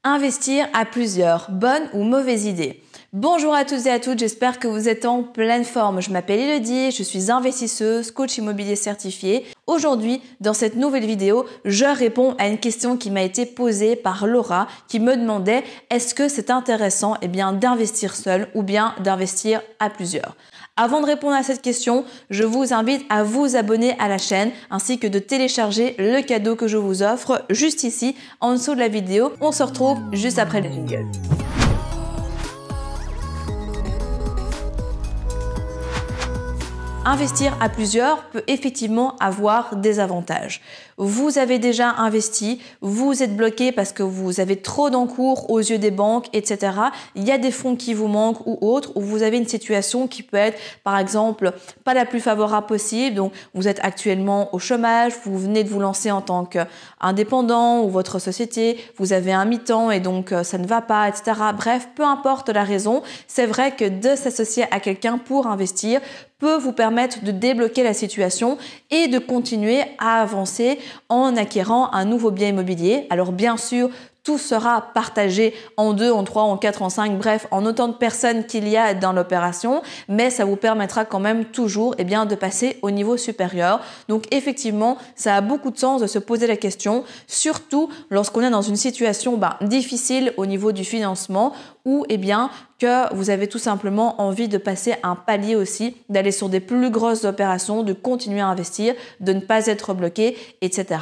Investir à plusieurs, bonne ou mauvaise idée? Bonjour à tous et à toutes, j'espère que vous êtes en pleine forme. Je m'appelle Elodie, je suis investisseuse, coach immobilier certifié. Aujourd'hui, dans cette nouvelle vidéo, je réponds à une question qui m'a été posée par Laura qui me demandait est-ce que c'est intéressant d'investir seul ou bien d'investir à plusieurs? Avant de répondre à cette question, je vous invite à vous abonner à la chaîne ainsi que de télécharger le cadeau que je vous offre juste ici en dessous de la vidéo. On se retrouve juste après le jingle. Investir à plusieurs peut effectivement avoir des avantages. Vous avez déjà investi, vous êtes bloqué parce que vous avez trop d'encours aux yeux des banques, etc. Il y a des fonds qui vous manquent ou autres, ou vous avez une situation qui peut être, par exemple, pas la plus favorable possible. Donc, vous êtes actuellement au chômage, vous venez de vous lancer en tant qu'indépendant ou votre société, vous avez un mi-temps et donc ça ne va pas, etc. Bref, peu importe la raison, c'est vrai que de s'associer à quelqu'un pour investir peut vous permettre de débloquer la situation et de continuer à avancer en acquérant un nouveau bien immobilier. Alors bien sûr, tout sera partagé en 2, en 3, en 4, en 5, bref, en autant de personnes qu'il y a dans l'opération, mais ça vous permettra quand même toujours de passer au niveau supérieur. Donc effectivement, ça a beaucoup de sens de se poser la question, surtout lorsqu'on est dans une situation difficile au niveau du financement ou que vous avez tout simplement envie de passer un palier aussi, d'aller sur des plus grosses opérations, de continuer à investir, de ne pas être bloqué, etc.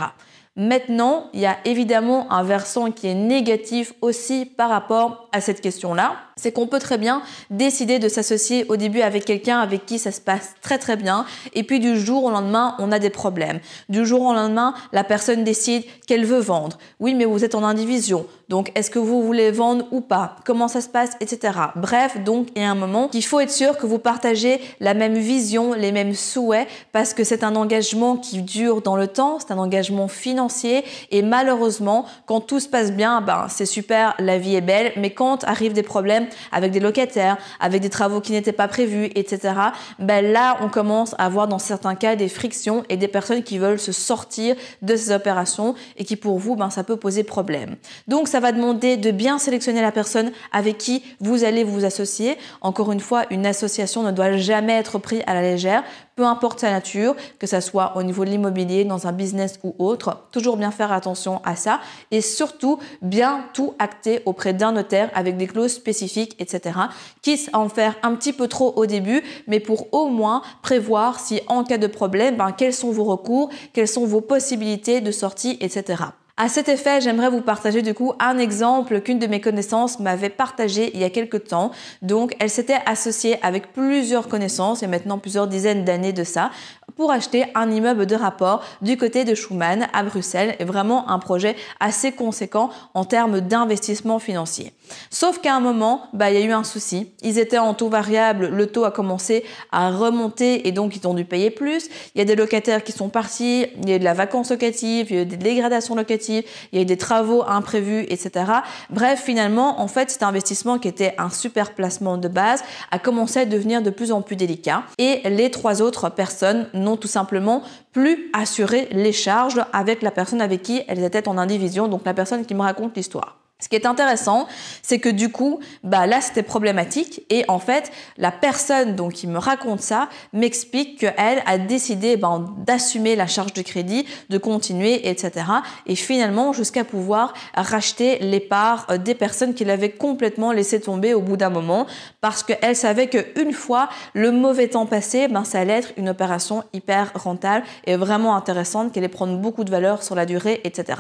Maintenant, il y a évidemment un versant qui est négatif aussi par rapport à cette question-là. C'est qu'on peut très bien décider de s'associer au début avec quelqu'un avec qui ça se passe très très bien et puis du jour au lendemain, on a des problèmes. Du jour au lendemain, la personne décide qu'elle veut vendre. Oui, mais vous êtes en indivision. Donc, est-ce que vous voulez vendre ou pas? Comment ça se passe, etc. Bref, donc, il y a un moment qu'il faut être sûr que vous partagez la même vision, les mêmes souhaits parce que c'est un engagement qui dure dans le temps, c'est un engagement financier et malheureusement, quand tout se passe bien, c'est super, la vie est belle, mais quand arrivent des problèmes avec des locataires, avec des travaux qui n'étaient pas prévus, etc. Là, on commence à avoir dans certains cas des frictions et des personnes qui veulent se sortir de ces opérations et qui pour vous, ça peut poser problème. Donc, ça va demander de bien sélectionner la personne avec qui vous allez vous associer. Encore une fois, une association ne doit jamais être prise à la légère, peu importe sa nature, que ça soit au niveau de l'immobilier, dans un business ou autre. Toujours bien faire attention à ça et surtout bien tout acter auprès d'un notaire avec des clauses spécifiques, etc. Quitte à en faire un petit peu trop au début, mais pour au moins prévoir si en cas de problème, quels sont vos recours, quelles sont vos possibilités de sortie, etc. À cet effet, j'aimerais vous partager du coup un exemple qu'une de mes connaissances m'avait partagé il y a quelques temps. Donc, elle s'était associée avec plusieurs connaissances, il y a maintenant plusieurs dizaines d'années de ça, pour acheter un immeuble de rapport du côté de Schuman à Bruxelles et vraiment un projet assez conséquent en termes d'investissement financier. Sauf qu'à un moment, il y a eu un souci. Ils étaient en taux variable, le taux a commencé à remonter et donc ils ont dû payer plus. Il y a des locataires qui sont partis, il y a eu de la vacance locative, il y a eu des dégradations locatives, il y a eu des travaux imprévus, etc. Bref, finalement, en fait, cet investissement qui était un super placement de base a commencé à devenir de plus en plus délicat et les 3 autres personnes n'ont tout simplement plus assuré les charges avec la personne avec qui elles étaient en indivision, donc la personne qui me raconte l'histoire. Ce qui est intéressant, c'est que du coup, là, c'était problématique et en fait, la personne qui me raconte ça m'explique qu'elle a décidé d'assumer la charge de crédit, de continuer, etc. Et finalement, jusqu'à pouvoir racheter les parts des personnes qui l'avaient complètement laissé tomber au bout d'un moment parce qu'elle savait qu'une fois le mauvais temps passé, ça allait être une opération hyper rentable et vraiment intéressante qui allait prendre beaucoup de valeur sur la durée, etc.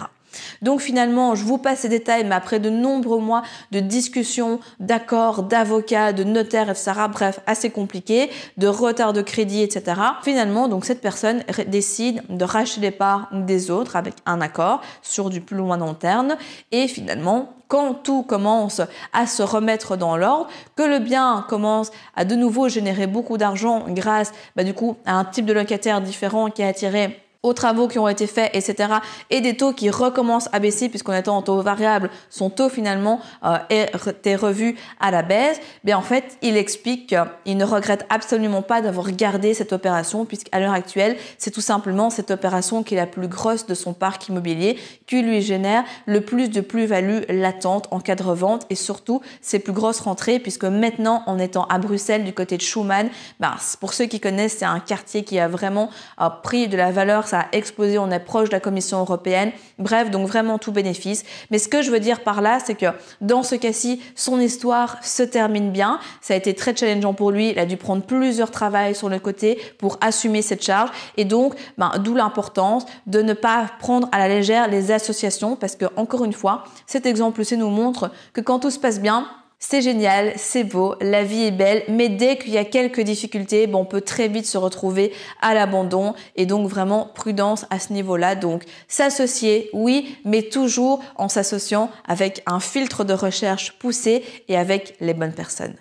Donc finalement, je vous passe ces détails, mais après de nombreux mois de discussions, d'accords, d'avocats, de notaires, etc., bref, assez compliqué, de retard de crédit, etc. Finalement, donc cette personne décide de racheter les parts des autres avec un accord sur du plus loin long terme et finalement, quand tout commence à se remettre dans l'ordre, que le bien commence à de nouveau générer beaucoup d'argent grâce du coup à un type de locataire différent qui a attiré aux travaux qui ont été faits, etc. et des taux qui recommencent à baisser puisqu'en étant en taux variable, son taux finalement était revu à la baisse, bien en fait, il explique qu'il ne regrette absolument pas d'avoir gardé cette opération puisqu'à l'heure actuelle, c'est tout simplement cette opération qui est la plus grosse de son parc immobilier qui lui génère le plus de plus-value latente en cas de revente et surtout ses plus grosses rentrées puisque maintenant, en étant à Bruxelles du côté de Schuman, pour ceux qui connaissent, c'est un quartier qui a vraiment pris de la valeur, ça a explosé, on est proche de la Commission européenne. Bref, donc vraiment tout bénéfice. Mais ce que je veux dire par là, c'est que dans ce cas-ci, son histoire se termine bien. Ça a été très challengeant pour lui. Il a dû prendre plusieurs travails sur le côté pour assumer cette charge. Et donc, d'où l'importance de ne pas prendre à la légère les associations parce que, encore une fois, cet exemple-ci nous montre que quand tout se passe bien, c'est génial, c'est beau, la vie est belle, mais dès qu'il y a quelques difficultés, on peut très vite se retrouver à l'abandon et donc vraiment prudence à ce niveau-là. Donc s'associer, oui, mais toujours en s'associant avec un filtre de recherche poussé et avec les bonnes personnes.